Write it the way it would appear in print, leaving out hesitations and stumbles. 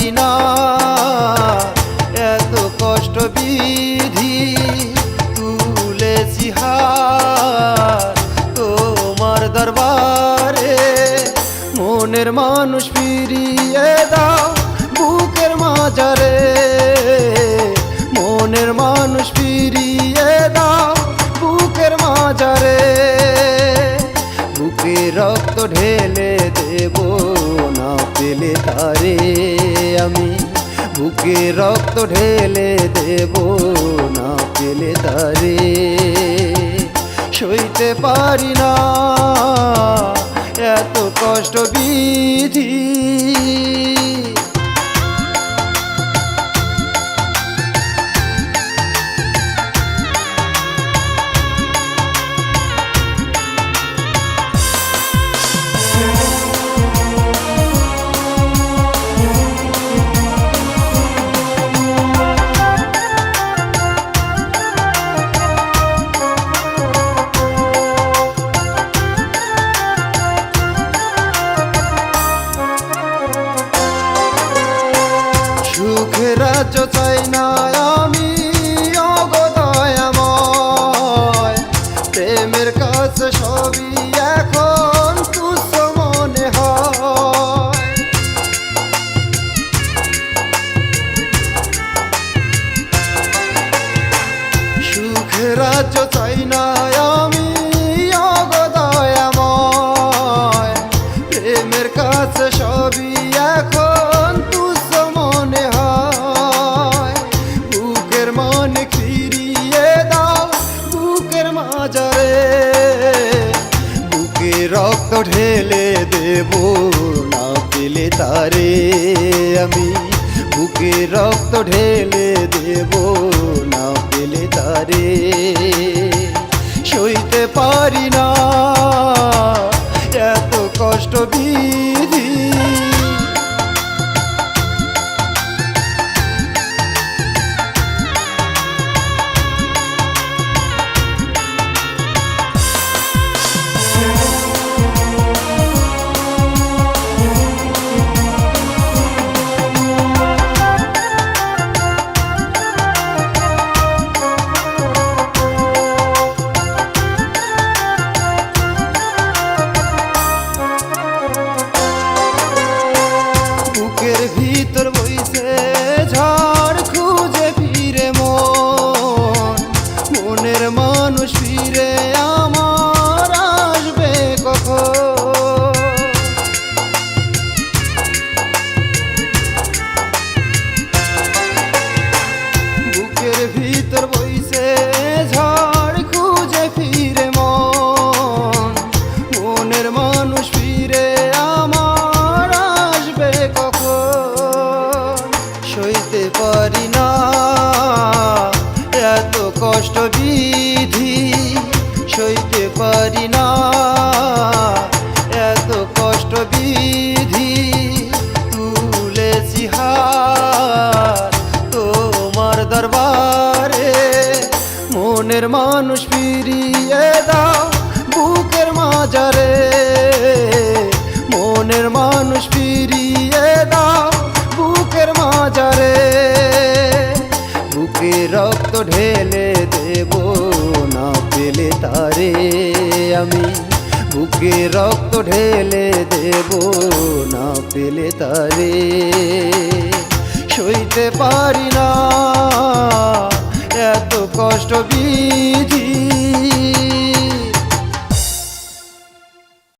পারি না এত কষ্ট বিধি তুলেছি হাত তোমার দরবারে মনের মানুষ ফিরিয়ে দাও বুকের মাঝারে মনের মানুষ ফিরিয়ে দাও বুকের মাঝারে বুকে রক্ত ঢেলে দেব না পেলে তারে আমি বুকে রক্ত ঢেলে দেব না পেলে তারে সইতে পারি না এত কষ্ট বিধি সুখের রাজ্য চাই না আমি অগদয়াময় প্রেমের কাছে সবই এখন তুচ্ছ মনে হয় সুখের রাজ্য চাই না আমি অগদয়াময় প্রেমের কাছে সবই এখন তুচ্ছ মনে হয় বুকের মনে ফিরিয়ে দাও বুকের মাঝারে বুকে রক্ত ঢেলে দেব না পেলে তারে আমি বুকে রক্ত ঢেলে দেব না পেলে তারে সইতে পারি না এত কষ্ট বিধি বুকের ভিতর বইছে ঝড় খুঁজে ফিরে মন মনের মানুষ ফিরে আমার আসবে কখন বুকের ভিতর বইছে ঝড় খুঁজে ফিরে মন মনের মানুষ ফিরে আমার আসবে কখন সইতে পারি না এত কষ্ট বিধি সইতে পারি না এত কষ্ট বিধি তুলেছি হাত তোমার দরবারে মনের মানুষ ফিরিয়ে দাও বুকের মাঝারে মনের মানুষ ফিরিয়ে দাও বুকের মাঝারে বুকে রক্ত ঢেলে দেব না পেলে তারে আমি বুকে রক্ত ঢেলে দেব না পেলে তারে সইতে পারি না এত কষ্ট বিধি